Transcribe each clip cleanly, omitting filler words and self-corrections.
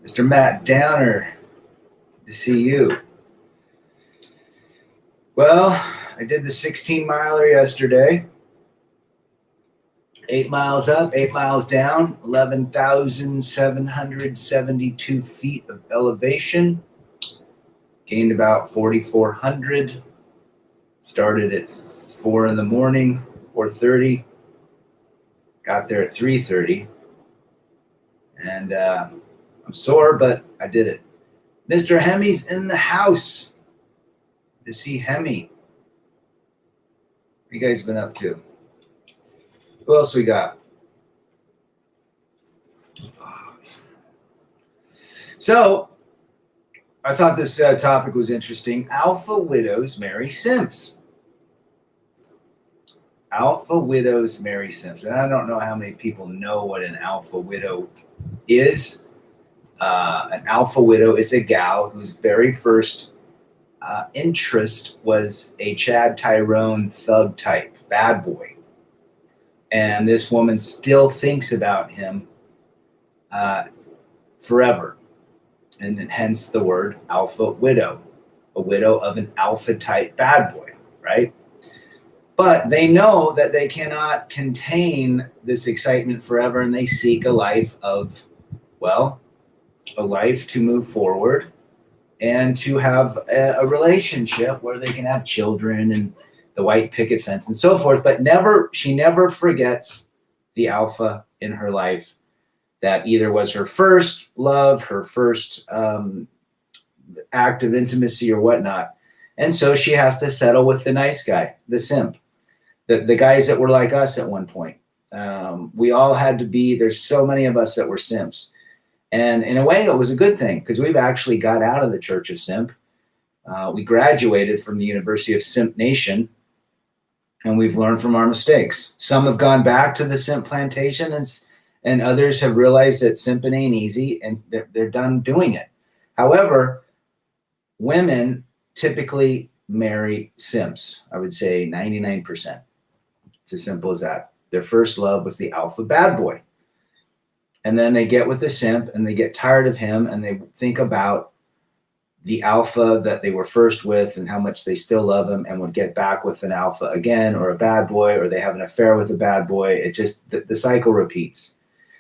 Mr. Matt Downer, to see you. Well, I did the 16 miler yesterday. 8 miles up, 8 miles down, 11,772 feet of elevation. Gained about 4,400. Started at 4 in the morning, 4:30. Got there at 3:30. And I'm sore, but I did it. Mr. Hemi's in the house. To see Hemi. What you guys been up to? Who else we got? So, I thought this topic was interesting. Alpha widows marry simps. Alpha widows marry simps. And I don't know how many people know what an alpha widow is. An alpha widow is a gal whose very first interest was a Chad Tyrone thug type, bad boy. And this woman still thinks about him forever. And hence the word alpha widow, a widow of an alpha type bad boy, right? But they know that they cannot contain this excitement forever, and they seek a life of, well, a life to move forward and to have a relationship where they can have children and the white picket fence and so forth. But she never forgets the alpha in her life that either was her first love, her first act of intimacy or whatnot. And so she has to settle with the nice guy, the simp, the guys that were like us at one point. We all had to be, there's so many of us that were simps. And in a way, it was a good thing because we've actually got out of the Church of Simp. We graduated from the University of Simp Nation, and we've learned from our mistakes. Some have gone back to the simp plantation, and others have realized that simping ain't easy, and they're done doing it. However, women typically marry simps. I would say 99%. It's as simple as that. Their first love was the alpha bad boy. And then they get with the simp and they get tired of him and they think about the alpha that they were first with and how much they still love him and would get back with an alpha again or a bad boy, or they have an affair with a bad boy. It just, the cycle repeats.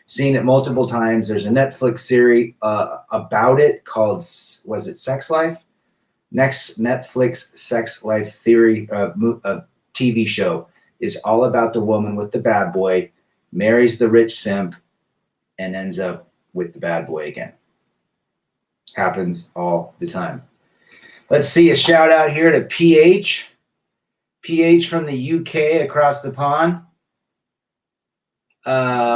Seen it multiple times. There's a Netflix series about it called, was it Sex Life? Next Netflix Sex Life Theory TV show is all about the woman with the bad boy, marries the rich simp, and ends up with the bad boy again. Happens all the time. Let's see, a shout out here to PH. PH from the UK across the pond.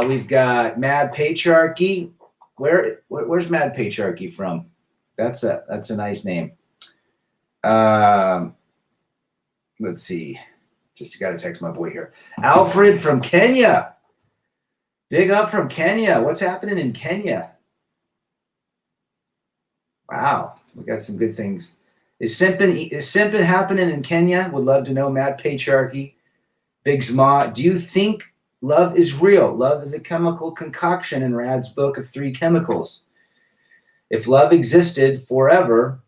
We've got Mad Patriarchy. Where's Mad Patriarchy from? That's a nice name. Let's see. Just got to text my boy here. Alfred from Kenya. Big up from Kenya. What's happening in Kenya? Wow, we got some good things. Is simping happening in Kenya? Would love to know. Mad Patriarchy. Big Zma. Do you think love is real? Love is a chemical concoction in Rad's book of 3 chemicals. If love existed forever,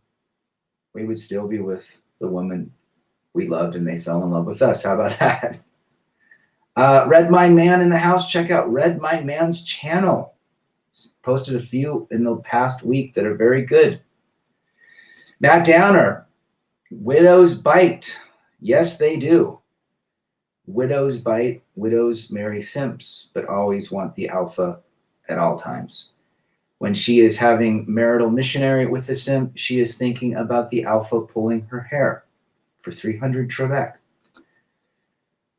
we would still be with the woman we loved and they fell in love with us. How about that? Red Mind Man in the house. Check out Red Mind Man's channel. Posted a few in the past week that are very good. Matt Downer. Widows bite. Yes, they do. Widows bite. Widows marry simps, but always want the alpha at all times. When she is having marital missionary with the simp, she is thinking about the alpha pulling her hair for 300 Trebek.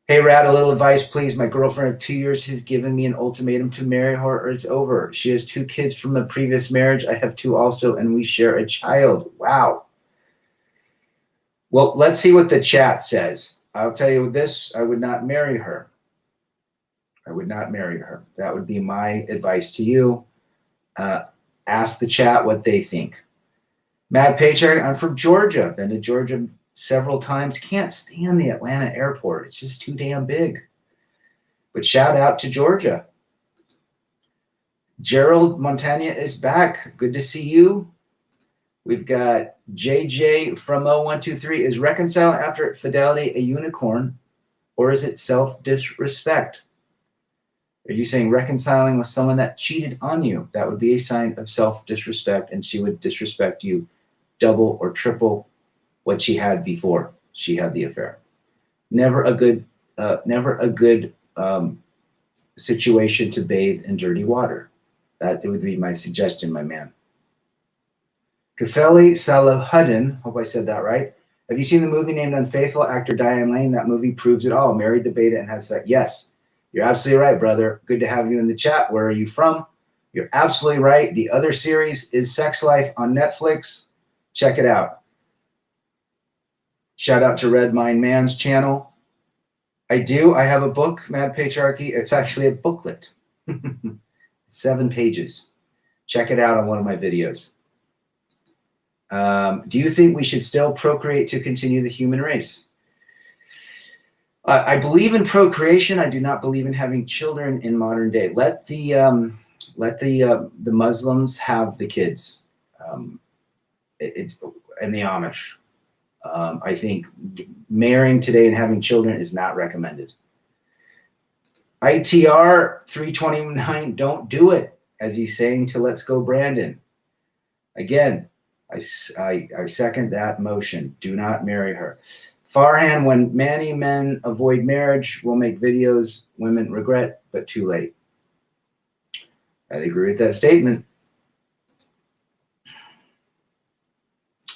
Hey, Rad, a little advice, please. My girlfriend of 2 years has given me an ultimatum to marry her or it's over. She has 2 kids from a previous marriage. I have 2 also, and we share a child. Wow. Well, let's see what the chat says. I'll tell you this. I would not marry her. I would not marry her. That would be my advice to you. Ask the chat what they think. Mad Paycheck, I'm from Georgia. Been to Georgia several times. Can't stand the Atlanta airport. It's just too damn big. But shout out to Georgia. Gerald Montagna is back. Good to see you. We've got JJ from 0123. Is reconcile after fidelity a unicorn, or is it self-disrespect? Are you saying reconciling with someone that cheated on you? That would be a sign of self-disrespect, and she would disrespect you double or triple what she had before she had the affair. Never a good situation to bathe in dirty water. That would be my suggestion, my man. Kafeli Salahuddin, hope I said that right. Have you seen the movie named Unfaithful? Actor Diane Lane. That movie proves it all. Married the beta and has sex. Yes, you're absolutely right, brother. Good to have you in the chat. Where are you from? You're absolutely right. The other series is Sex Life on Netflix. Check it out. Shout out to Red Mind Man's channel. I do. I have a book, Mad Patriarchy. It's actually a booklet. 7 pages. Check it out on one of my videos. Do you think we should still procreate to continue the human race? I believe in procreation. I do not believe in having children in modern day. Let the Muslims have the kids, and the Amish. I think marrying today and having children is not recommended. ITR 329, don't do it, as he's saying to Let's Go Brandon. Again, I second that motion. Do not marry her. Farhan, when many men avoid marriage, will make videos women regret, but too late. I agree with that statement.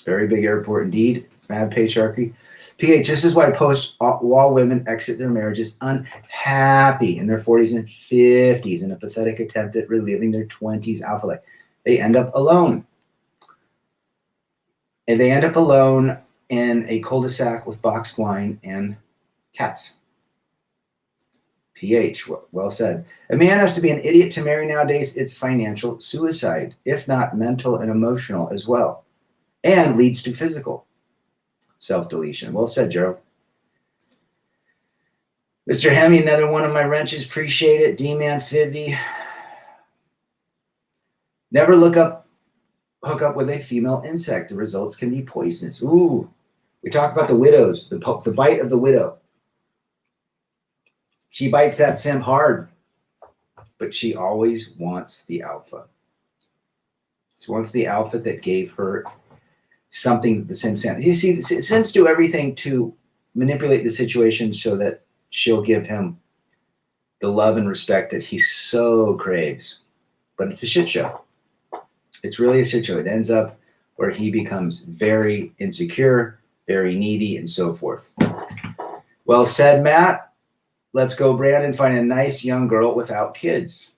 Very big airport indeed. Mad patriarchy. PH, this is why post-wall women exit their marriages unhappy in their 40s and 50s in a pathetic attempt at reliving their 20s alpha life. They end up alone. And they end up alone in a cul-de-sac with boxed wine and cats. PH, well said. A man has to be an idiot to marry nowadays. It's financial suicide, if not mental and emotional as well, and leads to physical self-deletion. Well said, Gerald. Mr. Hemi, another one of my wrenches. Appreciate it. D-Man 50. Never hook up with a female insect. The results can be poisonous. Ooh. We talk about the widows, the bite of the widow. She bites that simp hard, but she always wants the alpha. She wants the alpha that gave her something the simp sent. You see, simps do everything to manipulate the situation so that she'll give him the love and respect that he so craves. But it's a shit show. It's really a shit show. It ends up where he becomes very insecure, very needy, and so forth. Well said, Matt. Let's go, Brandon. Find a nice young girl without kids.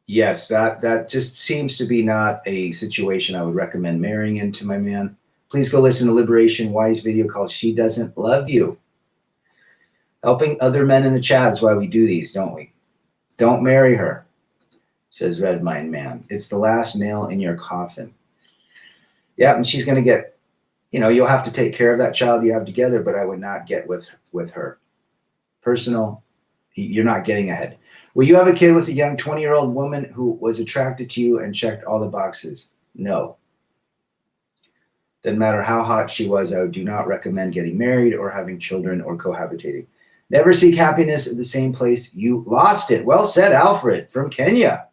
Yes, that just seems to be not a situation I would recommend marrying into, my man. Please go listen to Liberation Wise video called She Doesn't Love You. Helping other men in the chat is why we do these, don't we? Don't marry her, says Red Mind Man. It's the last nail in your coffin. Yeah, and she's going to get, you'll have to take care of that child you have together, but I would not get with her. Personal, you're not getting ahead. Will you have a kid with a young 20-year-old woman who was attracted to you and checked all the boxes? No. Doesn't matter how hot she was, I do not recommend getting married or having children or cohabitating. Never seek happiness at the same place you lost it. Well said, Alfred from Kenya.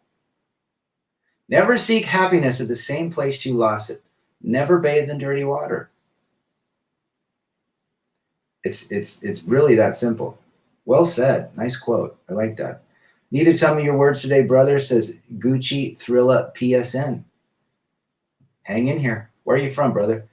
Never seek happiness at the same place you lost it. Never bathe in dirty water. It's really that simple. Well said. Nice quote. I like that. Needed some of your words today, brother, says Gucci Thrilla PSN. Hang in here. Where are you from, brother?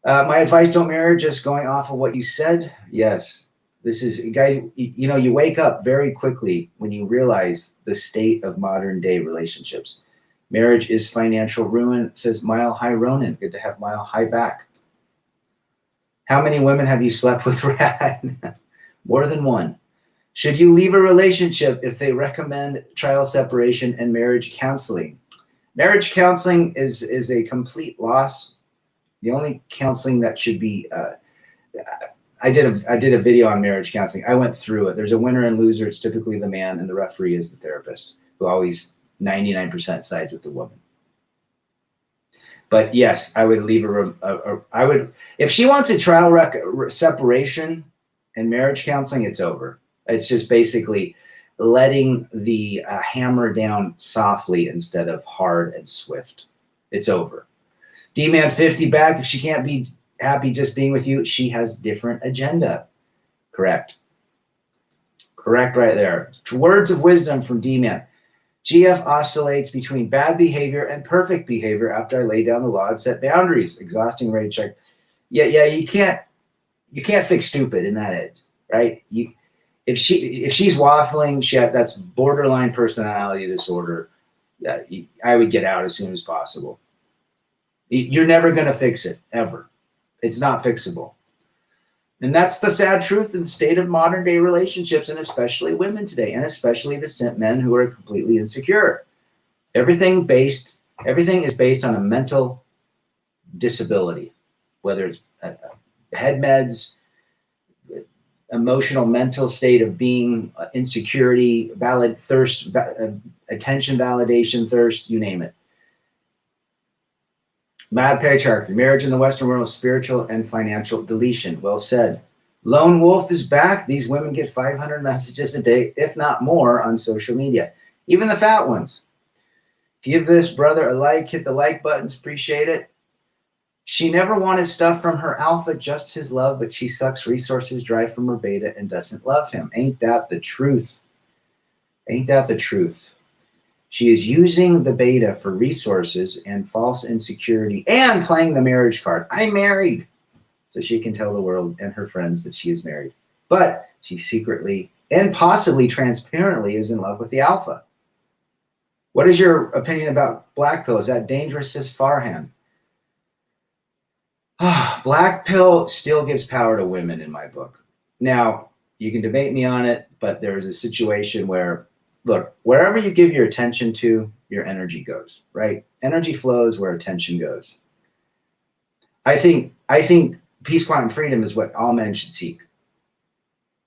My advice, don't marry, just going off of what you said. Yes. This is, guys, you wake up very quickly when you realize the state of modern day relationships. Marriage is financial ruin, says Mile High Ronan. Good to have Mile High back. How many women have you slept with, Rad? More than one. Should you leave a relationship if they recommend trial separation and marriage counseling? Marriage counseling is a complete loss. The only counseling that should be, I did a video on marriage counseling. I went through it. There's a winner and loser. It's typically the man, and the referee is the therapist, who always 99% sides with the woman. But yes, I would leave I would, if she wants a trial separation and marriage counseling, it's over. It's just basically letting the hammer down softly instead of hard and swift. It's over. D-man 50 back. If she can't be happy just being with you, she has different agenda. Correct. Correct right there. Words of wisdom from D-man. GF oscillates between bad behavior and perfect behavior after I lay down the law and set boundaries. Exhausting, ready to check. Yeah, you can't fix stupid in that edge, right? If she's waffling, that's borderline personality disorder. I would get out as soon as possible. You're never going to fix it, ever. It's not fixable. And that's the sad truth in the state of modern day relationships, and especially women today, and especially the simp men who are completely insecure. Everything is based on a mental disability, whether it's head meds, emotional mental state of being, insecurity, thirst, attention validation, thirst, you name it. Mad patriarchy. Marriage in the Western world is spiritual and financial deletion. Well said. Lone wolf is back. These women get 500 messages a day, if not more, on social media. Even the fat ones. Give this brother a like. Hit the like buttons. Appreciate it. She never wanted stuff from her alpha, just his love, but she sucks resources dry from her beta and doesn't love him. Ain't that the truth? Ain't that the truth? She is using the beta for resources and false insecurity and playing the marriage card. I'm married. So she can tell the world and her friends that she is married. But she secretly and possibly transparently is in love with the alpha. What is your opinion about black pill? Is that dangerous, says Farhan? Black pill still gives power to women in my book. Now, you can debate me on it, but there's a situation where, look, wherever you give your attention to, your energy goes, right? Energy flows where attention goes. I think peace, quiet, and freedom is what all men should seek.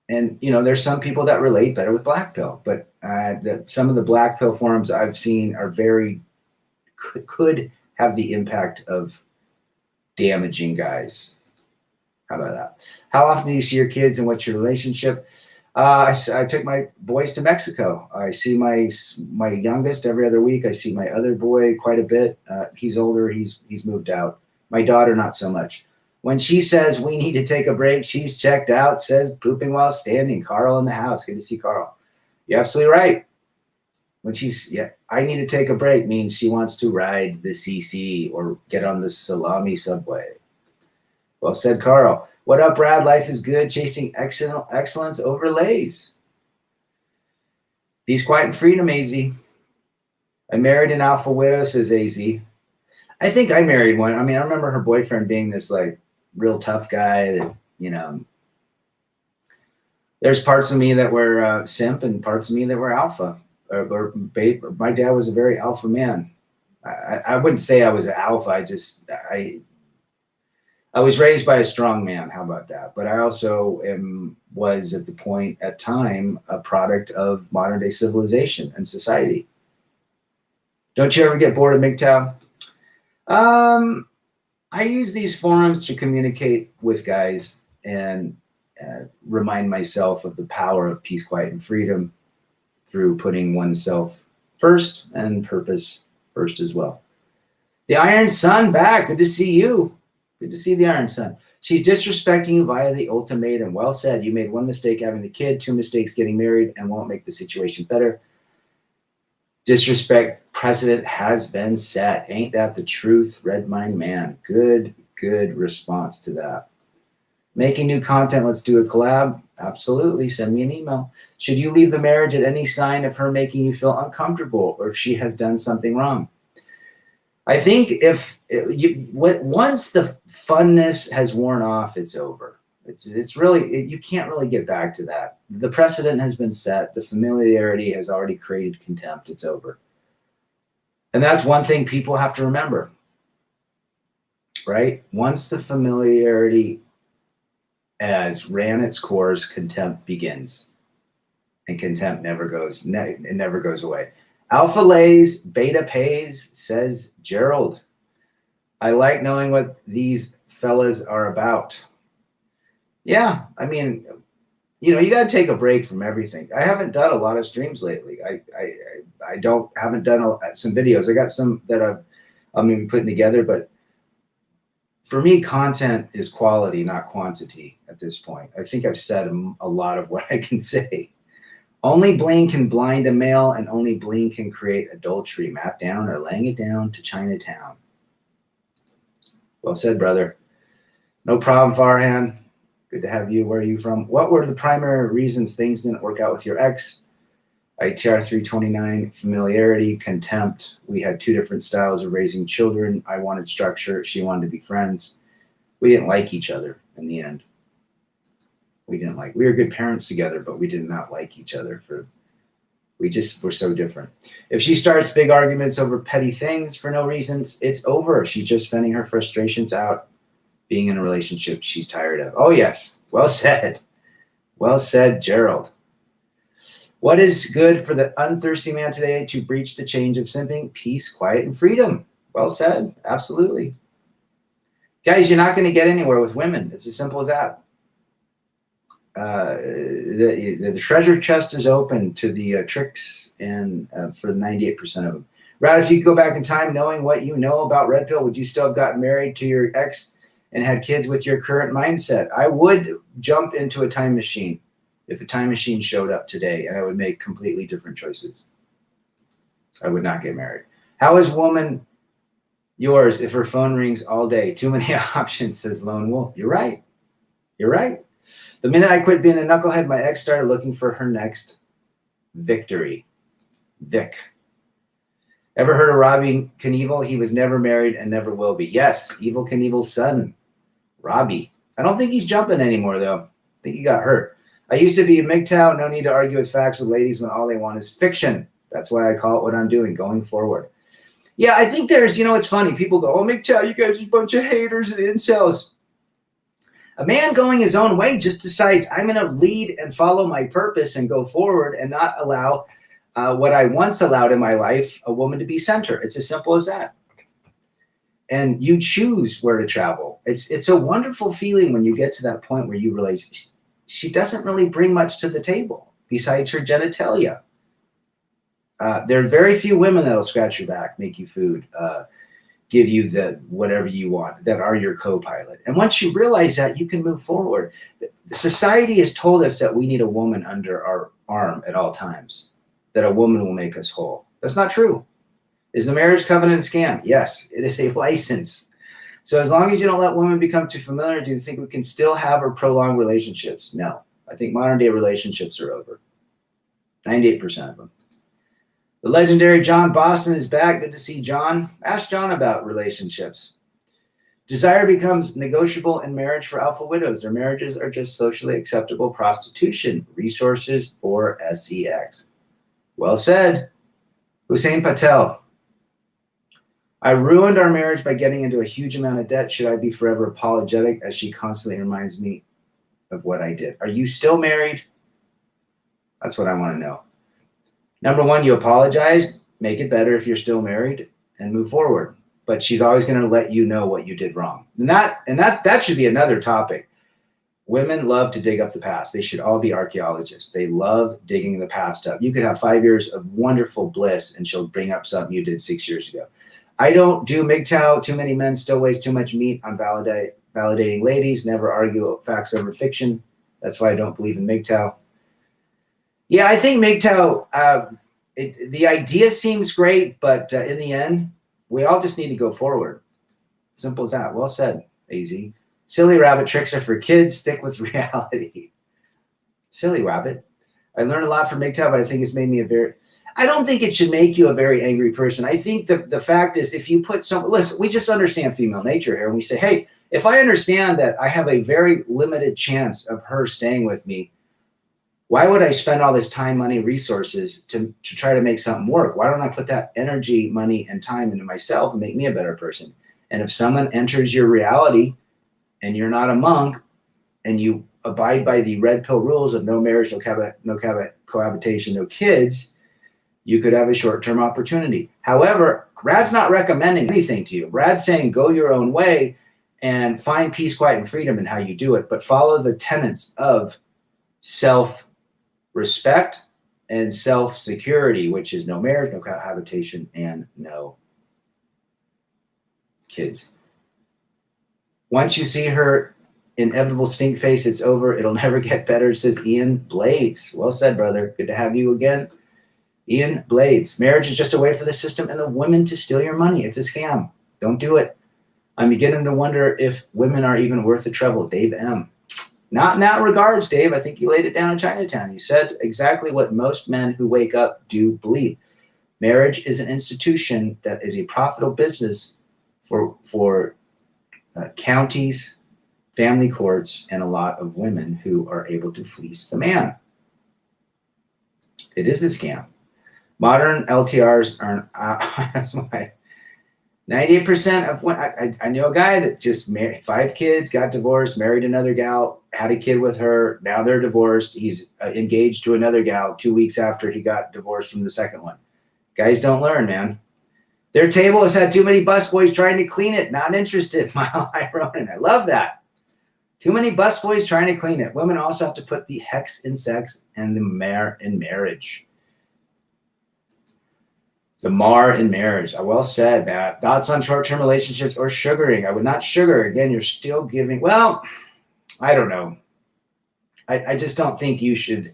And, there's some people that relate better with black pill, but some of the black pill forums I've seen are could have the impact of damaging guys. How about that? How often do you see your kids and what's your relationship? I took my boys to Mexico. I see my youngest every other week. I see my other boy quite a bit. He's older. He's moved out. My daughter, not so much. When she says we need to take a break, she's checked out, says pooping while standing. Carl in the house. Good to see Carl. You're absolutely right. When I need to take a break means she wants to ride the CC or get on the salami subway. Well said, Carl. What up, Brad? Life is good. Chasing excellence overlays. Peace, quiet, and freedom, AZ. I married an alpha widow, says AZ. I think I married one. I mean, I remember her boyfriend being this real tough guy that, there's parts of me that were simp and parts of me that were alpha. My dad was a very alpha man. I wouldn't say I was an alpha. I was raised by a strong man. How about that? But I also was at time a product of modern day civilization and society. Don't you ever get bored of MGTOW? I use these forums to communicate with guys and remind myself of the power of peace, quiet, and freedom through putting oneself first and purpose first as well. The Iron Sun back. Good to see you. Good to see the Iron Sun. She's disrespecting you via the ultimatum. Well said. You made one mistake having the kid, 2 mistakes getting married, and won't make the situation better. Disrespect precedent has been set. Ain't that the truth? Red Mind Man. Good response to that. Making new content. Let's do a collab. Absolutely. Send me an email. Should you leave the marriage at any sign of her making you feel uncomfortable or if she has done something wrong? I think once the funness has worn off, it's over. It's really, you can't really get back to that. The precedent has been set. The familiarity has already created contempt. It's over. And that's one thing people have to remember, right? Once the familiarity as ran its course, contempt begins. And contempt never goes, it never goes away. Alpha lays, beta pays, says Gerald. I like knowing what these fellas are about. Yeah, I mean, you know, you got to take a break from everything. I haven't done a lot of streams lately. I haven't done some videos. I got some that I'm going to be putting together, but for me, content is quality, not quantity at this point. I think I've said a lot of what I can say. Only bling can blind a male, and only bling can create adultery. Matt Downer, laying it down to Chinatown. Well said, brother. No problem, Farhan. Good to have you. Where are you from? What were the primary reasons things didn't work out with your ex? ITR 329, familiarity, contempt. We had two different styles of raising children. I wanted structure. She wanted to be friends. We didn't like each other in the end. We were good parents together, but we did not like each other. We just were so different. If she starts big arguments over petty things for no reasons, it's over. She's just venting her frustrations out, being in a relationship she's tired of. Oh, yes. Well said. Well said, Gerald. What is good for the unthirsty man today to breach the change of simping? Peace, quiet, and freedom. Well said. Absolutely. Guys, you're not going to get anywhere with women. It's as simple as that. The treasure chest is open to the tricks and for the 98% of them. Brad, if you go back in time knowing what you know about Red Pill, would you still have gotten married to your ex and had kids with your current mindset? I would jump into a time machine if a time machine showed up today, and I would make completely different choices. I would not get married. How is woman yours if her phone rings all day? Too many options, says Lone Wolf. You're right. You're right. The minute I quit being a knucklehead, my ex started looking for her next victory. Vic. Ever heard of Robbie Knievel? He was never married and never will be. Yes, Evil Knievel's son, Robbie. I don't think he's jumping anymore, though. I think he got hurt. I used to be a MGTOW. No need to argue with facts with ladies when all they want is fiction. That's why I call it what I'm doing going forward. Yeah, I think there's, it's funny. People go, oh, MGTOW, you guys are a bunch of haters and incels. A man going his own way just decides I'm going to lead and follow my purpose and go forward and not allow what I once allowed in my life, a woman to be center. It's as simple as that. And you choose where to travel. It's a wonderful feeling when you get to that point where you realize she doesn't really bring much to the table besides her genitalia. There are very few women that'll scratch your back, make you food, give you the whatever you want, that are your co-pilot. And once you realize that, you can move forward. Society has told us that we need a woman under our arm at all times, that a woman will make us whole. That's not true. Is the marriage covenant a scam? Yes, it is a license. So as long as you don't let women become too familiar, do you think we can still have or prolong relationships? No. I think modern day relationships are over. 98% of them. The legendary John Boston is back. Good to see John. Ask John about relationships. Desire becomes negotiable in marriage for alpha widows. Their marriages are just socially acceptable prostitution. Resources for sex. Well said. Hussein Patel. I ruined our marriage by getting into a huge amount of debt. Should I be forever apologetic, as she constantly reminds me of what I did? Are you still married? That's what I want to know. Number one, you apologize, make it better if you're still married, and move forward. But she's always going to let you know what you did wrong. And that should be another topic. Women love to dig up the past. They should all be archaeologists. They love digging the past up. You could have 5 years of wonderful bliss, and she'll bring up something you did 6 years ago. I don't do MGTOW. Too many men still waste too much meat on validating ladies. Never argue facts over fiction. That's why I don't believe in MGTOW. Yeah, I think MGTOW, the idea seems great, but in the end, we all just need to go forward. Simple as that. Well said, AZ. Silly rabbit tricks are for kids. Stick with reality. Silly rabbit. I learned a lot from MGTOW, but I think it's made me I don't think it should make you a very angry person. I think the fact is, if you put listen, we just understand female nature here, and we say, hey, if I understand that I have a very limited chance of her staying with me, why would I spend all this time, money, resources to try to make something work? Why don't I put that energy, money, and time into myself and make me a better person? And if someone enters your reality and you're not a monk and you abide by the red pill rules of no marriage, no cohabitation, no kids, you could have a short-term opportunity. However, Brad's not recommending anything to you. Brad's saying go your own way and find peace, quiet, and freedom in how you do it, but follow the tenets of self-respect and self-security, which is no marriage, no cohabitation, and no kids. Once you see her inevitable stink face, it's over. It'll never get better, says Ian Blades. Well said, brother. Good to have you again. Ian Blades. Marriage is just a way for the system and the women to steal your money. It's a scam. Don't do it. I'm beginning to wonder if women are even worth the trouble. Dave M. Not in that regards, Dave. I think you laid it down in Chinatown. You said exactly what most men who wake up do believe. Marriage is an institution that is a profitable business for counties, family courts, and a lot of women who are able to fleece the man. It is a scam. Modern LTRs are that's why 98% of when I knew a guy that just married 5 kids, got divorced, married another gal, had a kid with her. Now they're divorced. He's engaged to another gal 2 weeks after he got divorced from the second one. Guys don't learn, man. Their table has had too many busboys trying to clean it. Not interested. Mile High Ronin. I love that. Too many busboys trying to clean it. Women also have to put the hex in sex and the mar in marriage. The mar in marriage. Well said, Matt. Thoughts on short-term relationships or sugaring? I would not sugar. Again, you're still giving. Well, I don't know. I just don't think you should.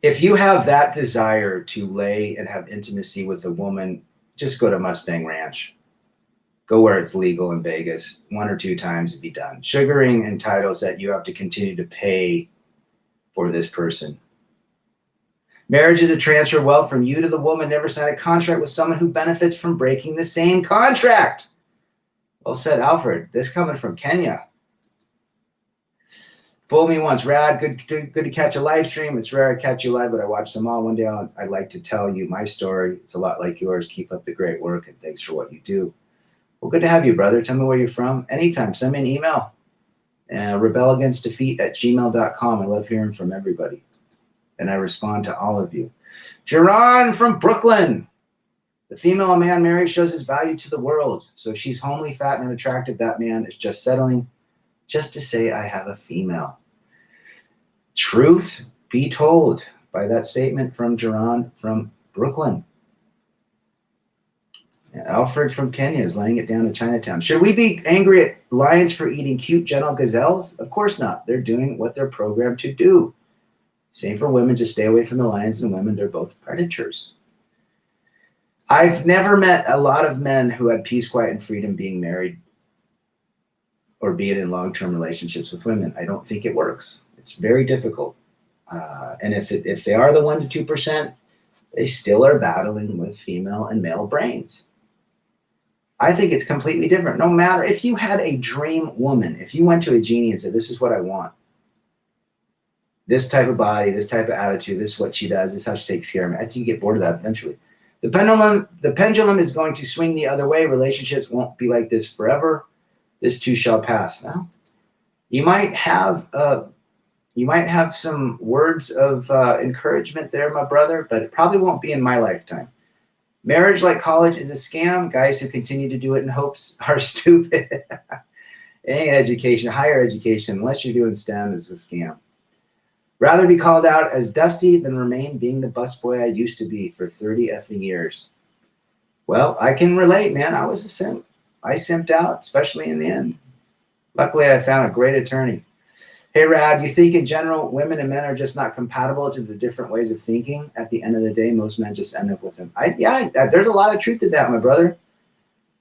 If you have that desire to lay and have intimacy with a woman, just go to Mustang Ranch. Go where it's legal in Vegas. 1 or 2 times and be done. Sugaring entitles that you have to continue to pay for this person. Marriage is a transfer of wealth from you to the woman. Never sign a contract with someone who benefits from breaking the same contract. Well said, Alfred. This coming from Kenya. Fool me once. Rad, good to catch a live stream. It's rare I catch you live, but I watch them all. One day I'd like to tell you my story. It's a lot like yours. Keep up the great work, and thanks for what you do. Well, good to have you, brother. Tell me where you're from. Anytime. Send me an email. rebelagainstdefeat@gmail.com. I love hearing from everybody. And I respond to all of you. Jerron from Brooklyn. The female a man marries shows his value to the world. So if she's homely, fat, and unattractive, that man is just settling just to say I have a female. Truth be told by that statement from Jerron from Brooklyn. Alfred from Kenya is laying it down in Chinatown. Should we be angry at lions for eating cute, gentle gazelles? Of course not. They're doing what they're programmed to do. Same for women. Just stay away from the lions and women. They're both predators. I've never met a lot of men who had peace, quiet, and freedom being married or being in long-term relationships with women. I don't think it works. It's very difficult. And if they are the 1 to 2%, they still are battling with female and male brains. I think it's completely different. No matter if you had a dream woman, if you went to a genie and said, this is what I want. This type of body, this type of attitude, this is what she does, this is how she takes care of me. I think you get bored of that eventually. The pendulum is going to swing the other way. Relationships won't be like this forever. This too shall pass. Well, you might have some words of encouragement there, my brother, but it probably won't be in my lifetime. Marriage, like college, is a scam. Guys who continue to do it in hopes are stupid. Any education, higher education, unless you're doing STEM, is a scam. Rather be called out as dusty than remain being the busboy I used to be for 30 effing years. Well, I can relate, man. I was a simp. I simped out, especially in the end. Luckily, I found a great attorney. Hey, Rad, you think in general women and men are just not compatible to the different ways of thinking? At the end of the day, most men just end up with them. There's a lot of truth to that, my brother.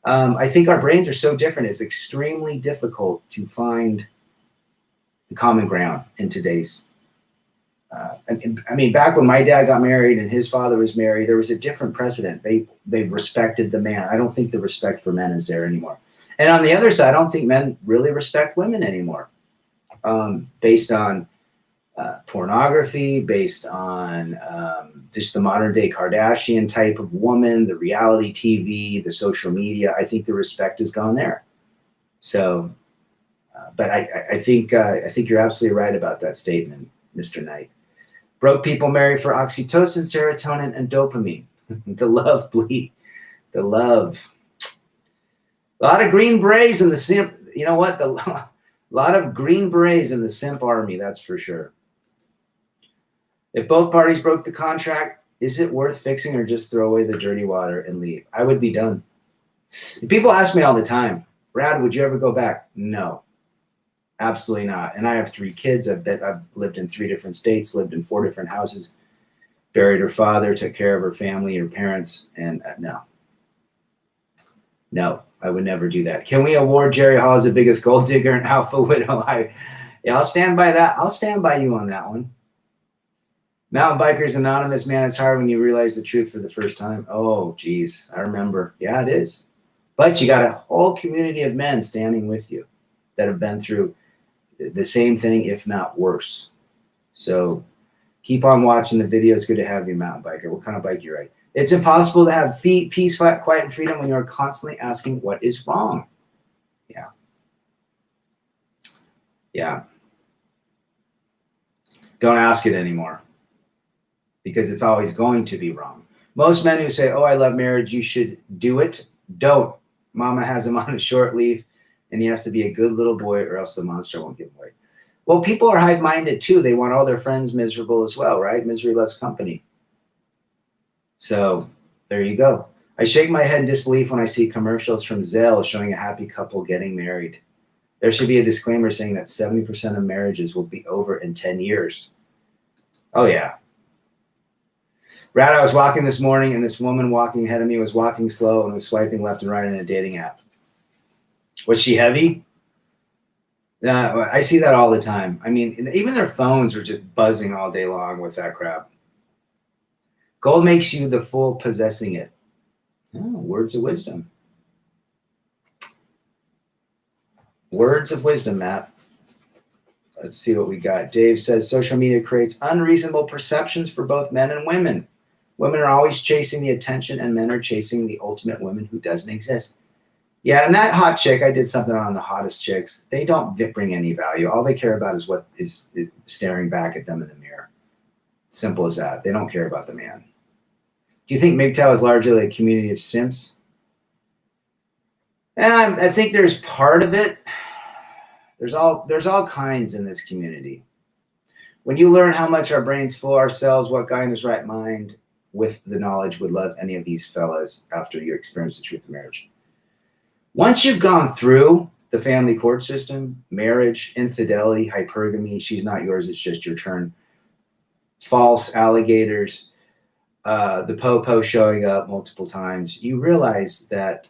I think our brains are so different. It's extremely difficult to find the common ground in today's back when my dad got married and his father was married, there was a different precedent. They respected the man. I don't think the respect for men is there anymore. And on the other side, I don't think men really respect women anymore, based on pornography, based on just the modern day Kardashian type of woman, the reality TV, the social media. I think the respect has gone there. So But I think you're absolutely right about that statement, Mr. Knight. Broke people marry for oxytocin, serotonin, and dopamine. The love, bleed. The love. A lot of green berets in the simp. You know what? A lot of green berets in the simp army, that's for sure. If both parties broke the contract, is it worth fixing or just throw away the dirty water and leave? I would be done. People ask me all the time, Brad, would you ever go back? No, absolutely not. And I have 3 kids. I've lived in 3 different states, lived in 4 different houses, buried her father, took care of her family, her parents, and no, I would never do that. Can we award Jerry Hall as the biggest gold digger and alpha widow? I'll stand by that. I'll stand by you on that one. Mountain Bikers Anonymous, man, it's hard when you realize the truth for the first time. Oh, geez, I remember. Yeah, it is. But you got a whole community of men standing with you that have been through the same thing, if not worse. So keep on watching the video. It's good to have you, mountain biker. What kind of bike you ride? It's impossible to have peace, quiet, and freedom when you're constantly asking what is wrong. Yeah. Yeah. Don't ask it anymore, because it's always going to be wrong. Most men who say, oh, I love marriage, you should do it, don't. Mama has him on a short leave, and he has to be a good little boy or else the monster won't give him away. Well, people are hive-minded too. They want all their friends miserable as well, right? Misery loves company. So there you go. I shake my head in disbelief when I see commercials from Zelle showing a happy couple getting married. There should be a disclaimer saying that 70% of marriages will be over in 10 years. Oh, yeah. Brad, I was walking this morning, and this woman walking ahead of me was walking slow and was swiping left and right in a dating app. Was she heavy? I see that all the time. I mean, even their phones are just buzzing all day long with that crap. Gold makes you the fool possessing it. Oh, words of wisdom. Words of wisdom, Matt. Let's see what we got. Dave says, social media creates unreasonable perceptions for both men and women. Women are always chasing the attention, and men are chasing the ultimate woman who doesn't exist. Yeah, and that hot chick, I did something on the hottest chicks. They don't bring any value. All they care about is what is staring back at them in the mirror. Simple as that. They don't care about the man. Do you think MGTOW is largely a community of simps? And I think there's part of it. There's all kinds in this community. When you learn how much our brains fool ourselves, what guy in his right mind with the knowledge would love any of these fellas after you experience the truth of marriage? Once you've gone through the family court system, marriage, infidelity, hypergamy, she's not yours, it's just your turn, false alligators, the po-po showing up multiple times, you realize that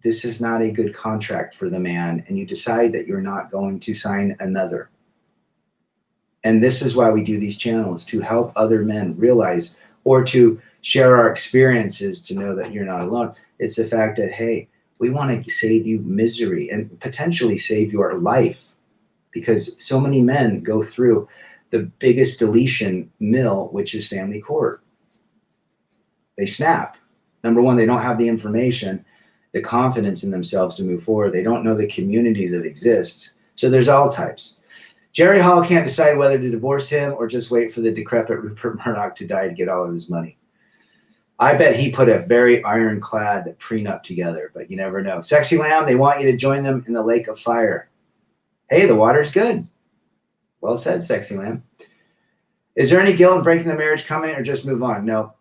this is not a good contract for the man, and you decide that you're not going to sign another. And this is why we do these channels, to help other men realize, or to share our experiences to know that you're not alone. It's the fact that, hey, we want to save you misery and potentially save your life, because so many men go through the biggest deletion mill, which is family court. They snap. Number one, they don't have the information, the confidence in themselves to move forward. They don't know the community that exists. So there's all types. Jerry Hall can't decide whether to divorce him or just wait for the decrepit Rupert Murdoch to die to get all of his money. I bet he put a very ironclad prenup together, but you never know. Sexy Lamb, they want you to join them in the lake of fire. Hey, the water's good. Well said, Sexy Lamb. Is there any guilt in breaking the marriage coming, or just move on? No.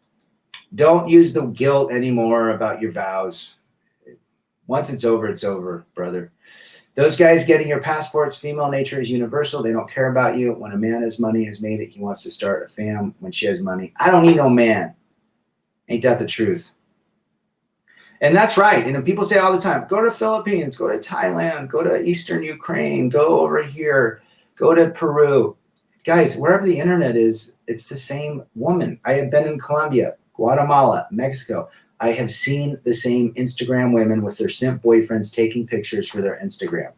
Don't use the guilt anymore about your vows. Once it's over, brother. Those guys getting your passports, female nature is universal. They don't care about you. When a man has money, has made it, he wants to start a fam. When she has money, I don't need no man. Ain't that the truth? And that's right. You know, people say all the time, go to Philippines, go to Thailand, go to Eastern Ukraine, go over here, go to Peru. Guys, wherever the internet is, it's the same woman. I have been in Colombia, Guatemala, Mexico. I have seen the same Instagram women with their simp boyfriends taking pictures for their Instagram.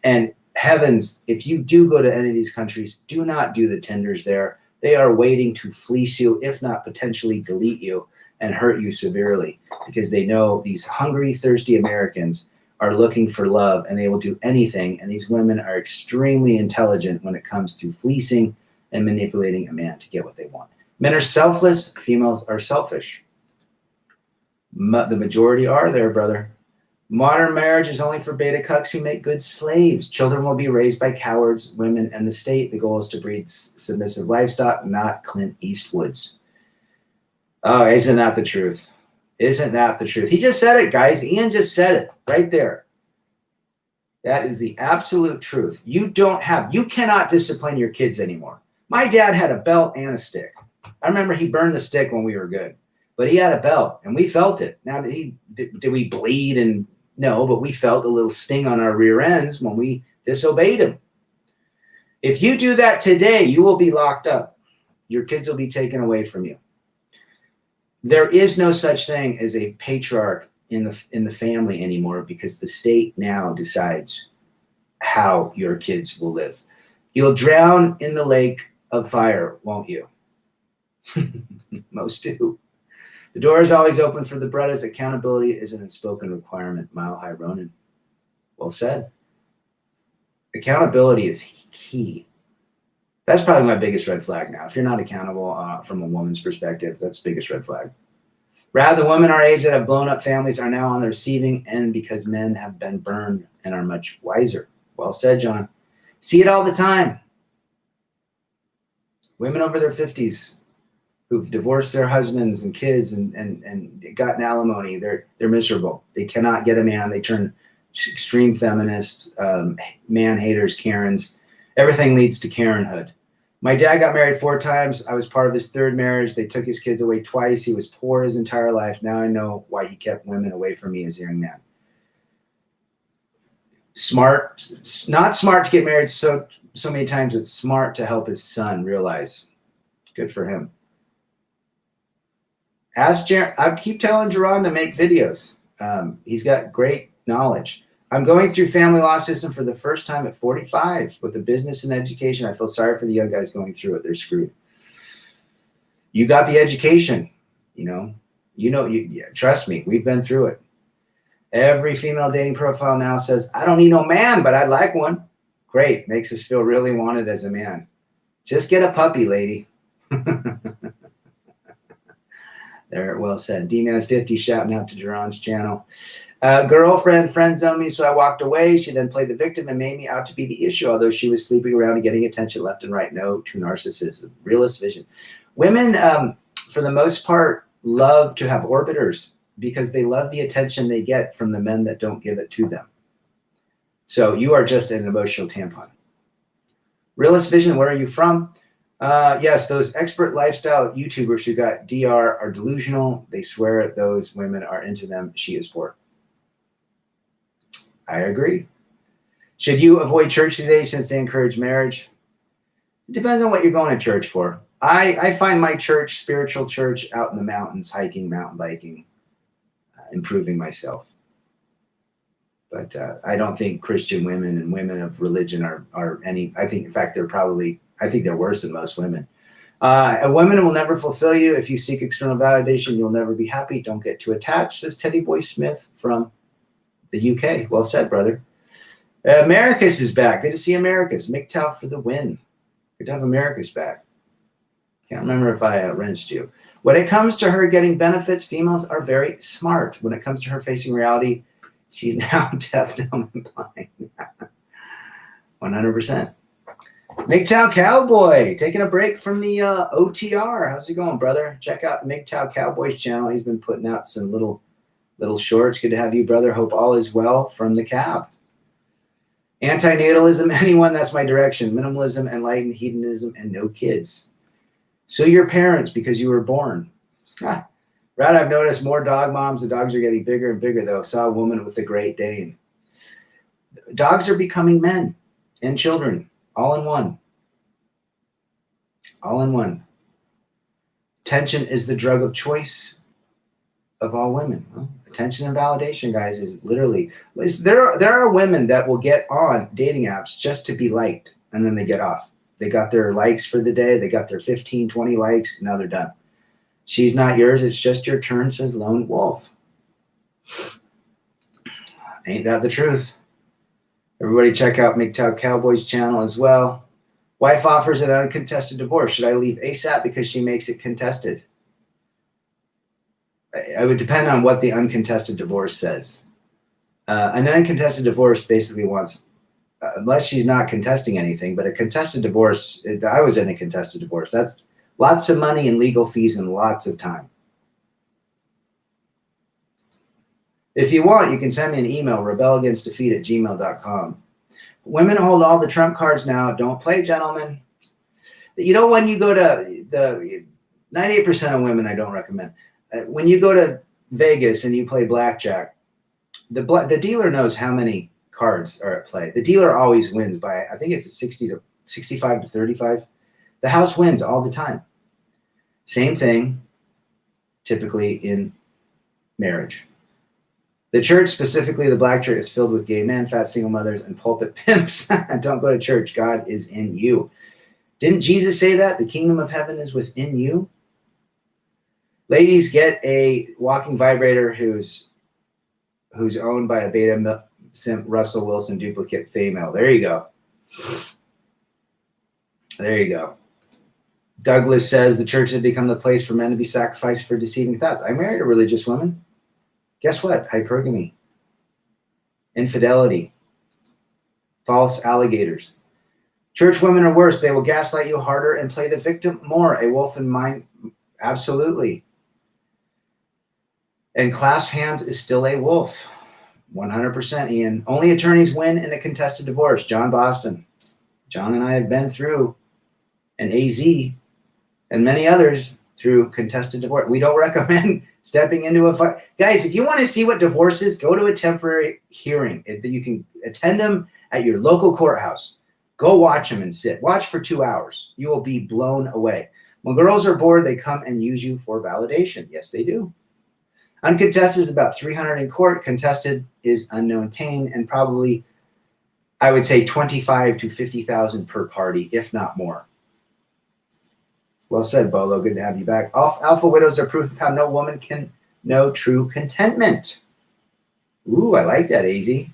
And heavens, if you do go to any of these countries, do not do the Tinders there. They are waiting to fleece you, if not potentially delete you and hurt you severely, because they know these hungry, thirsty Americans are looking for love, and they will do anything. And these women are extremely intelligent when it comes to fleecing and manipulating a man to get what they want. Men are selfless. Females are selfish. The majority are there, brother. Modern marriage is only for beta cucks who make good slaves. Children will be raised by cowards, women, and the state. The goal is to breed submissive livestock, not Clint Eastwood's. Oh, isn't that the truth? Isn't that the truth? He just said it, guys. Ian just said it right there. That is the absolute truth. You cannot discipline your kids anymore. My dad had a belt and a stick. I remember he burned the stick when we were good, but he had a belt and we felt it. Now, did we bleed? And no, but we felt a little sting on our rear ends when we disobeyed him. If you do that today, you will be locked up. Your kids will be taken away from you. There is no such thing as a patriarch in the family anymore, because the state now decides how your kids will live. You'll drown in the lake of fire, won't you? Most do. The door is always open for the brothers. Accountability is an unspoken requirement. Mile High Ronin. Well said. Accountability is key. That's probably my biggest red flag now. If you're not accountable from a woman's perspective, that's the biggest red flag. Rather, women our age that have blown up families are now on the receiving end because men have been burned and are much wiser. Well said, John. See it all the time. Women over their 50s who've divorced their husbands and kids and gotten alimony, they're miserable. They cannot get a man. They turn extreme feminists, man haters, Karens. Everything leads to Karenhood. My dad got married 4 times. I was part of his 3rd marriage. They took his kids away twice. He was poor his entire life. Now I know why he kept women away from me as a young man. Smart, not smart to get married so many times. It's smart to help his son realize. Good for him. I keep telling Jerron to make videos. He's got great knowledge. I'm going through family law system for the first time at 45 with the business and education. I feel sorry for the young guys going through it. They're screwed. You got the education, trust me, we've been through it. Every female dating profile now says, I don't need no man, but I'd like one. Great. Makes us feel really wanted as a man. Just get a puppy, lady. There, well said. D-Man50 shouting out to Jerron's channel. Girlfriend friend-zoned me, so I walked away. She then played the victim and made me out to be the issue, although she was sleeping around and getting attention left and right. No, true narcissism. Realist vision. Women, for the most part, love to have orbiters because they love the attention they get from the men that don't give it to them. So you are just an emotional tampon. Realist vision, where are you from? Yes, those expert lifestyle YouTubers who got DR are delusional. They swear those women are into them. She is poor. I agree. Should you avoid church today since they encourage marriage? It depends on what you're going to church for. I find my church, spiritual church, out in the mountains, hiking, mountain biking, improving myself. But I don't think Christian women and women of religion are any, I think, in fact, I think they're worse than most women. A woman will never fulfill you. If you seek external validation, you'll never be happy. Don't get too attached, says Teddy Boy Smith from the UK. Well said, brother. Americus is back. Good to see Americus. MGTOW for the win. Good to have Americus back. Can't remember if I wrenched you. When it comes to her getting benefits, females are very smart. When it comes to her facing reality, she's now deaf, dumb, and blind. 100%. MGTOW Cowboy, taking a break from the OTR. How's it going, brother? Check out MGTOW Cowboy's channel. He's been putting out some little shorts. Good to have you, brother. Hope all is well from the cab. Antinatalism, anyone, that's my direction. Minimalism, enlightened hedonism, and no kids. Sue your parents because you were born. Right, I've noticed more dog moms. The dogs are getting bigger and bigger, though. Saw a woman with a Great Dane. Dogs are becoming men and children, all in one. All in one. Attention is the drug of choice of all women. Well, attention and validation, guys, is literally, there are women that will get on dating apps just to be liked, and then they get off. They got their likes for the day. They got their 15, 20 likes. Now they're done. She's not yours. It's just your turn, says Lone Wolf. Ain't that the truth? Everybody check out MGTOW Cowboys channel as well. Wife offers an uncontested divorce. Should I leave ASAP because she makes it contested? It would depend on what the uncontested divorce says. An uncontested divorce basically wants, unless she's not contesting anything, but a contested divorce, I was in a contested divorce. That's lots of money and legal fees and lots of time. If you want, you can send me an email, rebelagainstdefeat@gmail.com. Women hold all the trump cards now. Don't play, gentlemen. You know, when you go to the 98% of women, I don't recommend. When you go to Vegas and you play blackjack, the dealer knows how many cards are at play. The dealer always wins by, I think it's 65 to 35. The house wins all the time. Same thing, typically in marriage. The church, specifically the black church, is filled with gay men, fat single mothers, and pulpit pimps. Don't go to church. God is in you. Didn't Jesus say that? The kingdom of heaven is within you. Ladies, get a walking vibrator who's owned by a beta simp Russell Wilson duplicate female. There you go. There you go. Douglas says the church has become the place for men to be sacrificed for deceiving thoughts. I married a religious woman. Guess what? Hypergamy, infidelity, false alligators. Church women are worse. They will gaslight you harder and play the victim more. A wolf in mind, absolutely. And clasp hands is still a wolf. 100%, Ian. Only attorneys win in a contested divorce. John Boston. John and I have been through an AZ and many others through contested divorce. We don't recommend stepping into a fight. Guys, if you want to see what divorce is, go to a temporary hearing. You can attend them at your local courthouse. Go watch them and sit. Watch for 2 hours. You will be blown away. When girls are bored, they come and use you for validation. Yes, they do. Uncontested is about 300 in court. Contested is unknown pain and probably, I would say, 25 to 50,000 per party, if not more. Well said, Bolo. Good to have you back. Alpha widows are proof of how no woman can know true contentment. Ooh, I like that, AZ.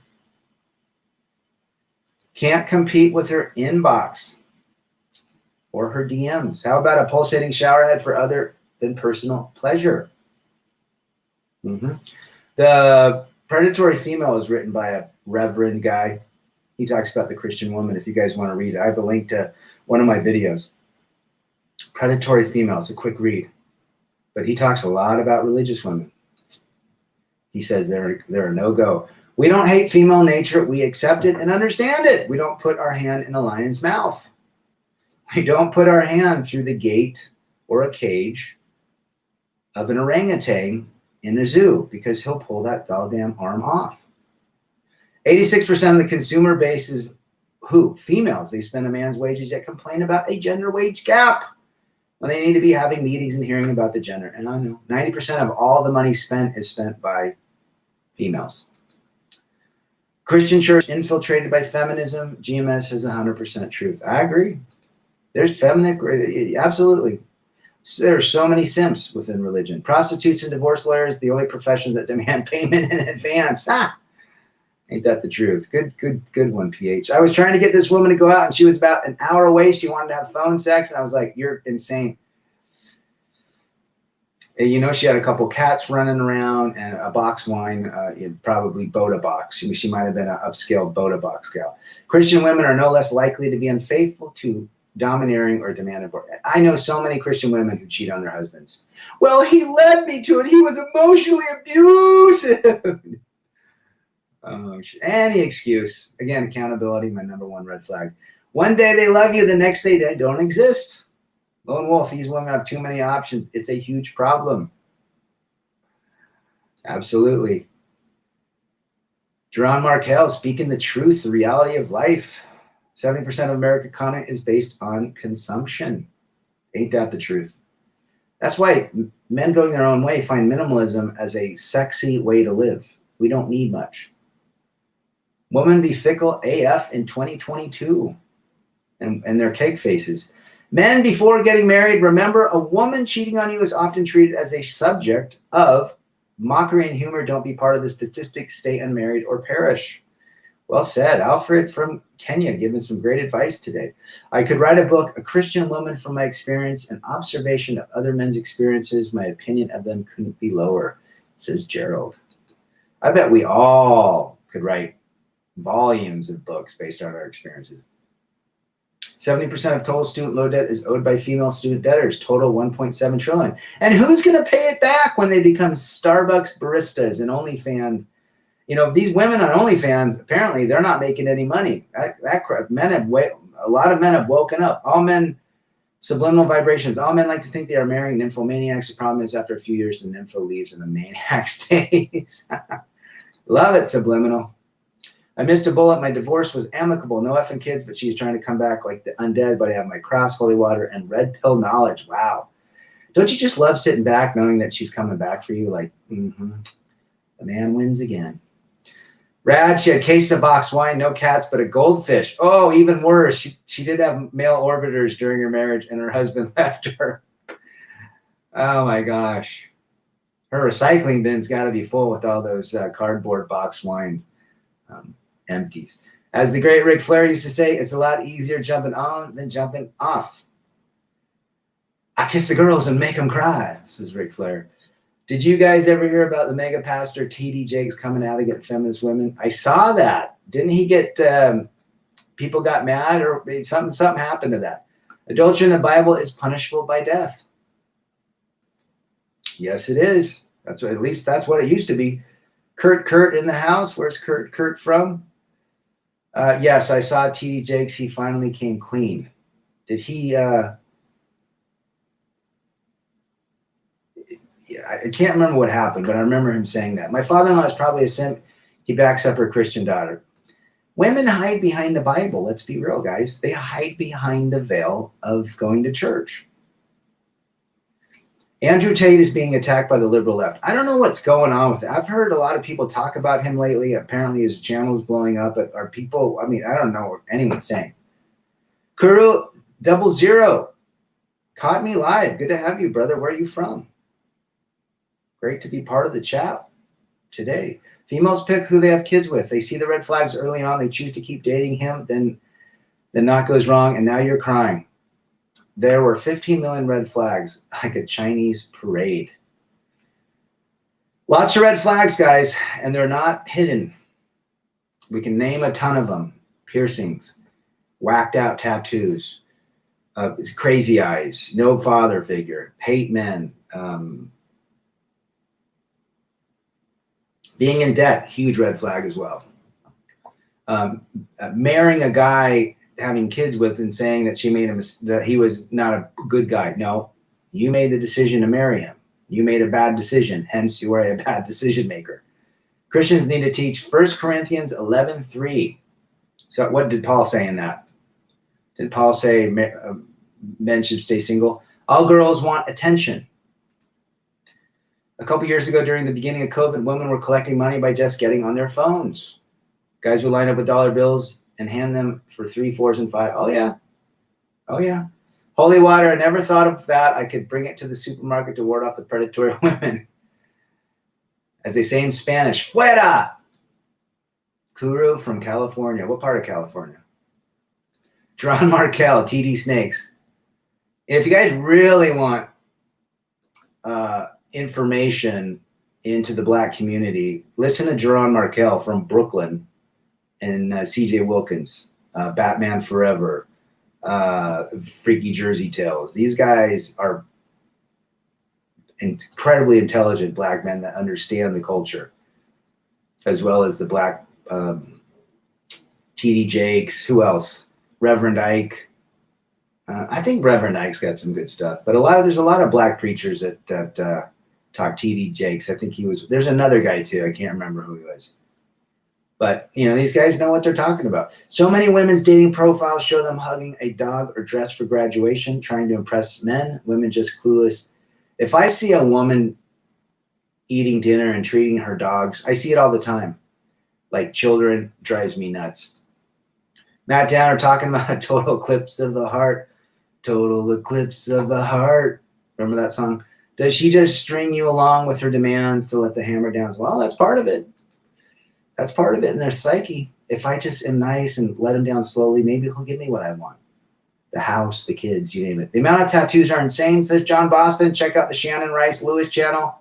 Can't compete with her inbox or her DMs. How about a pulsating showerhead for other than personal pleasure? The predatory female is written by a reverend guy. He talks about the Christian woman. If you guys want to read it, I have a link to one of my videos. Predatory female. It's a quick read, but he talks a lot about religious women. He says they're a no-go. We don't hate female nature. We accept it and understand it. We don't put our hand in a lion's mouth. We don't put our hand through the gate or a cage of an orangutan in a zoo because he'll pull that goddamn arm off. 86% of the consumer base is who? Females. They spend a man's wages yet complain about a gender wage gap when they need to be having meetings and hearing about the gender. And I know 90% of all the money spent is spent by females. Christian church infiltrated by feminism. GMS is 100% truth. I agree. There's feminine, absolutely. There are so many simps within religion. Prostitutes and divorce lawyers, the only profession that demand payment in advance. Ain't that the truth? Good one, PH. I was trying to get this woman to go out, and she was about an hour away. She wanted to have phone sex, and I was like, you're insane. And you know, she had a couple cats running around and a box wine, probably Boda box. She might have been an upscale Boda box gal. Christian women are no less likely to be unfaithful to domineering or demanding. I know so many Christian women who cheat on their husbands. Well, he led me to it. He was emotionally abusive. Any excuse. Again, accountability, my number one red flag. One day they love you, the next day they don't exist. Lone wolf, these women have too many options. It's a huge problem. Absolutely. Jerron Markel, speaking the truth, the reality of life. 70% of American content is based on consumption. Ain't that the truth? That's why men going their own way find minimalism as a sexy way to live. We don't need much. Women be fickle AF in 2022 and their cake faces. Men, before getting married, remember a woman cheating on you is often treated as a subject of Mockery and humor don't be part of the statistics. Stay unmarried or perish. Well said. Alfred from Kenya giving some great advice today. I could write a book, A Christian Woman from My Experience, an observation of other men's experiences. My opinion of them couldn't be lower, says Gerald. I bet we all could write volumes of books based on our experiences. 70% of total student loan debt is owed by female student debtors, total 1.7 trillion. And who's going to pay it back when they become Starbucks baristas and OnlyFans? You know, these women on OnlyFans, apparently they're not making any money. That crap. A lot of men have woken up. All men, subliminal vibrations. All men like to think they are marrying nymphomaniacs. The problem is after a few years, the nympho leaves and the maniac stays. Love it, subliminal. I missed a bullet. My divorce was amicable. No effing kids, but she's trying to come back like the undead. But I have my cross, holy water, and red pill knowledge. Wow. Don't you just love sitting back knowing that she's coming back for you? Like, the man wins again. Rad, she had a case of box wine, no cats, but a goldfish. Oh, even worse. She did have male orbiters during her marriage, and her husband left her. Oh, my gosh. Her recycling bin's got to be full with all those cardboard box wine empties. As the great Ric Flair used to say, it's a lot easier jumping on than jumping off. I kiss the girls and make them cry, says Ric Flair. Did you guys ever hear about the mega pastor T.D. Jakes coming out to get feminist women? I saw that. Didn't he get people got mad or something happened to that? Adultery in the Bible is punishable by death. Yes, it is. At least that's what it used to be. Kurt in the house. Where's Kurt from? Yes, I saw T.D. Jakes. He finally came clean. Did he? I can't remember what happened, but I remember him saying that. My father-in-law is probably a simp. He backs up her Christian daughter. Women hide behind the Bible. Let's be real, guys. They hide behind the veil of going to church. Andrew Tate is being attacked by the liberal left. I don't know what's going on with it. I've heard a lot of people talk about him lately. Apparently his channel is blowing up. But are people, I don't know what anyone's saying. Kuru 00. Caught me live. Good to have you, brother. Where are you from? Great to be part of the chat today. Females pick who they have kids with. They see the red flags early on. They choose to keep dating him. Then naught goes wrong, and now you're crying. There were 15 million red flags, like a Chinese parade. Lots of red flags, guys, and they're not hidden. We can name a ton of them. Piercings, whacked out tattoos, crazy eyes, no father figure, hate men, being in debt, huge red flag as well. Marrying a guy, having kids with, and saying that that he was not a good guy. No, you made the decision to marry him. You made a bad decision. Hence, you are a bad decision maker. Christians need to teach 1 Corinthians 11:3. So what did Paul say in that? Did Paul say men should stay single? All girls want attention. A couple years ago, during the beginning of COVID, women were collecting money by just getting on their phones. Guys would line up with dollar bills and hand them for 3, 4s, and 5. Oh, yeah. Oh, yeah. Holy water. I never thought of that. I could bring it to the supermarket to ward off the predatory women. As they say in Spanish, fuera. Kuru from California. What part of California? John Markel, TD Snakes. If you guys really want information into the black community, listen to Jerron Markel from Brooklyn and CJ Wilkins, Batman Forever, Freaky Jersey Tales. These guys are incredibly intelligent black men that understand the culture, as well as the black TD Jakes. Who else? Reverend Ike. I think Reverend Ike's got some good stuff, but there's a lot of black preachers that talk TD Jakes. I think there's another guy too. I can't remember who he was. But, these guys know what they're talking about. So many women's dating profiles show them hugging a dog or dressed for graduation, trying to impress men. Women just clueless. If I see a woman eating dinner and treating her dogs, I see it all the time. Like children, drives me nuts. Matt Downer talking about a total eclipse of the heart. Total eclipse of the heart. Remember that song? Does she just string you along with her demands to let the hammer down? Well, that's part of it. That's part of it in their psyche. If I just am nice and let him down slowly, maybe he'll give me what I want. The house, the kids, you name it. The amount of tattoos are insane, says John Boston. Check out the Shannon Rice Lewis channel.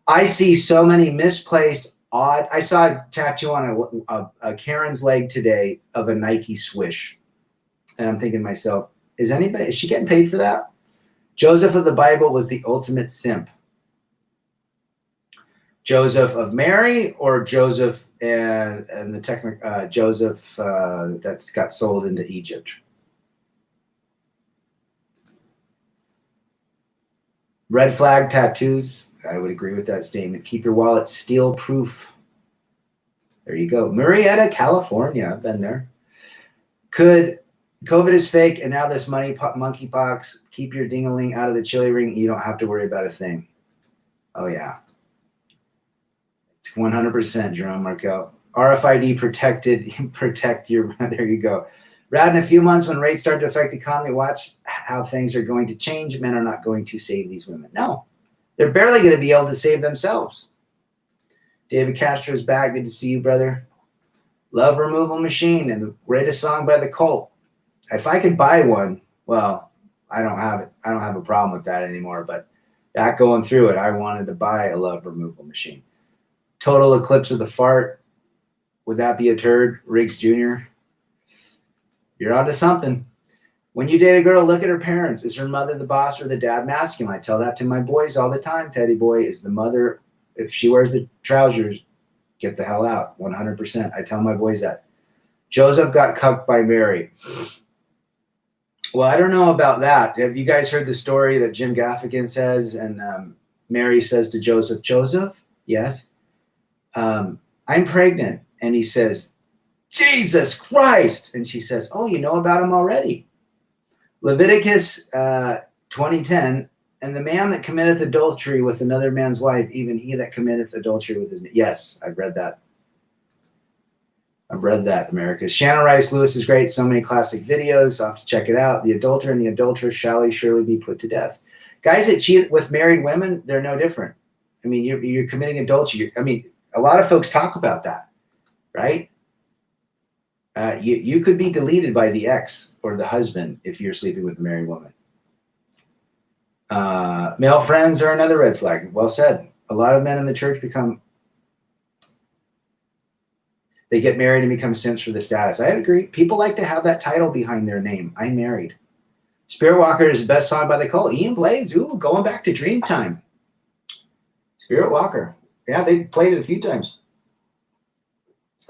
I see so many misplaced, odd. I saw a tattoo on a Karen's leg today of a Nike swish. And I'm thinking to myself, is she getting paid for that? Joseph of the Bible was the ultimate simp. Joseph of Mary or Joseph and the Joseph that's got sold into Egypt? Red flag tattoos. I would agree with that statement. Keep your wallet steel proof. There you go. Murrieta, California. I've been there. COVID is fake, and now this monkeypox. Keep your ding-a-ling out of the chili ring. You don't have to worry about a thing. Oh, yeah. 100%, Jerome Markel. RFID protected. Protect your. There you go. Rad, in a few months, when rates start to affect the economy, watch how things are going to change. Men are not going to save these women. No. They're barely going to be able to save themselves. David Castro is back. Good to see you, brother. Love Removal Machine and the greatest song by The Cult. If I could buy one, well, I don't have it. I don't have a problem with that anymore. But back going through it, I wanted to buy a Love Removal Machine. Total Eclipse of the Fart. Would that be a turd? Riggs Jr. You're onto something. When you date a girl, look at her parents. Is her mother the boss or the dad masculine? I tell that to my boys all the time. Teddy boy, is the mother, if she wears the trousers, get the hell out. 100%. I tell my boys that. Joseph got cucked by Mary. Well, I don't know about that. Have you guys heard the story that Jim Gaffigan says? And Mary says to Joseph, Joseph, yes, I'm pregnant. And he says, Jesus Christ. And she says, oh, you know about him already. Leviticus 20:10, and the man that committeth adultery with another man's wife, even he that committeth adultery with his. Yes, I've read that. I've read that, America. Shannon Rice Lewis is great. So many classic videos. I'll have to check it out. The adulterer and the adulteress shall surely be put to death. Guys that cheat with married women, they're no different. I mean, you're committing adultery. I mean, a lot of folks talk about that, right? You could be deleted by the ex or the husband if you're sleeping with a married woman. Male friends are another red flag. Well said. A lot of men in the church they get married and become simps for the status. I agree. People like to have that title behind their name. I'm married. Spirit Walker is the best song by The Cult. Ian Blades. Ooh, going back to Dreamtime. Spirit Walker. Yeah, they played it a few times.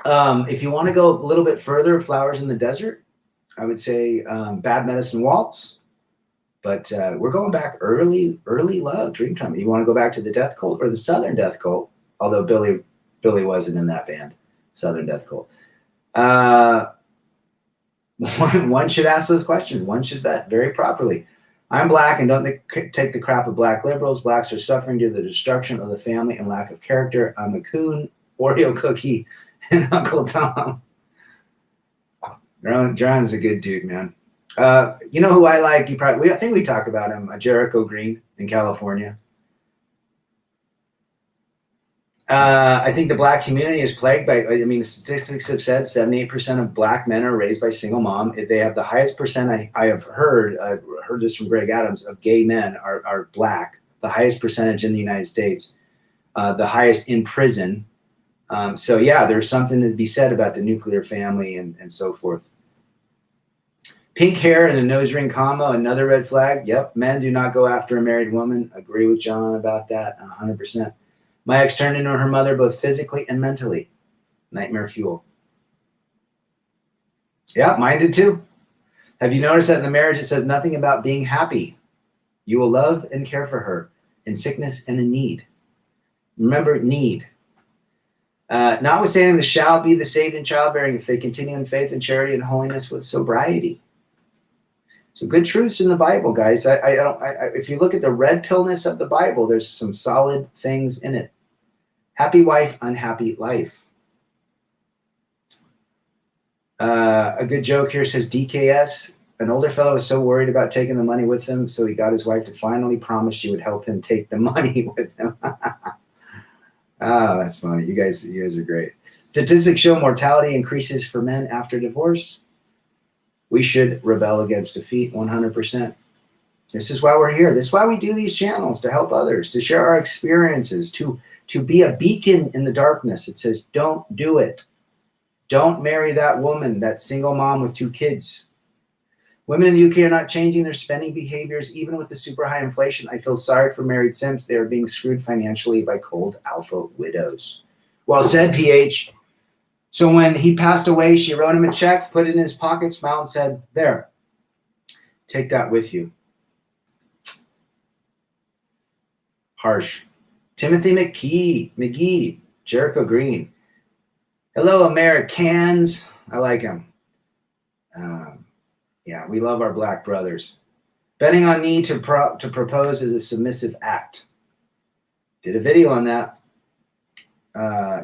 If you want to go a little bit further, Flowers in the Desert, I would say Bad Medicine Waltz. But we're going back early love, Dreamtime. You want to go back to the Death Cult or the Southern Death Cult, although Billy wasn't in that band, Southern Death Cult. One should ask those questions. One should vet very properly. I'm black and don't take the crap of black liberals. Blacks are suffering due to the destruction of the family and lack of character. I'm a coon, Oreo cookie, and Uncle Tom. John's a good dude, man. You know who I like? I think we talk about him. Jericho Green in California. I think the black community is plagued by. I mean, statistics have said 78% of black men are raised by single mom. If they have the highest percent, I have heard. I've heard this from Greg Adams, of gay men are black. The highest percentage in the United States. The highest in prison. So yeah, there's something to be said about the nuclear family and so forth. Pink hair and a nose ring combo, another red flag. Yep, men do not go after a married woman. Agree with John about that, 100%. My ex turned into her mother both physically and mentally. Nightmare fuel. Yeah, mine did too. Have you noticed that in the marriage it says nothing about being happy? You will love and care for her in sickness and in need. Remember, need. Notwithstanding the shall be the saved in childbearing if they continue in faith and charity and holiness with sobriety. So good truths in the Bible, guys. If you look at the red pillness of the Bible, there's some solid things in it. Happy wife, unhappy life. A good joke here says DKS. An older fellow was so worried about taking the money with him, so he got his wife to finally promise she would help him take the money with him. Oh, that's funny. You guys are great. Statistics show mortality increases for men after divorce. We should rebel against defeat 100%. This is why we're here. This is why we do these channels, to help others, to share our experiences, to be a beacon in the darkness. It says, don't do it. Don't marry that woman, that single mom with 2 kids. Women in the UK are not changing their spending behaviors, even with the super high inflation. I feel sorry for married simps. They are being screwed financially by cold alpha widows. Well said, PH. So when he passed away, she wrote him a check, put it in his pocket, smiled, and said, there, take that with you. Harsh. Timothy McGee, Jericho Green. Hello, Americans. I like him. Yeah, we love our black brothers. Bending on knee to propose is a submissive act. Did a video on that.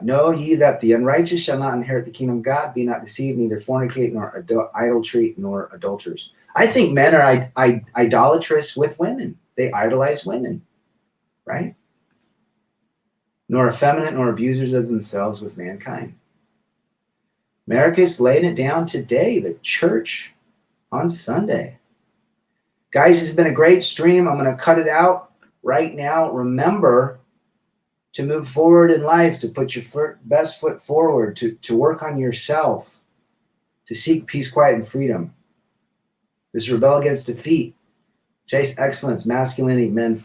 Know ye that the unrighteous shall not inherit the kingdom of God. Be not deceived, neither fornicate, nor idolatry, nor adulterers. I think men are idolatrous with women. They idolize women, right? Nor effeminate, nor abusers of themselves with mankind. America's laying it down today. The church on Sunday. Guys, this has been a great stream. I'm going to cut it out right now. Remember to move forward in life, to put your best foot forward, to work on yourself, to seek peace, quiet, and freedom. This rebel against defeat. Chase excellence, masculinity, men first.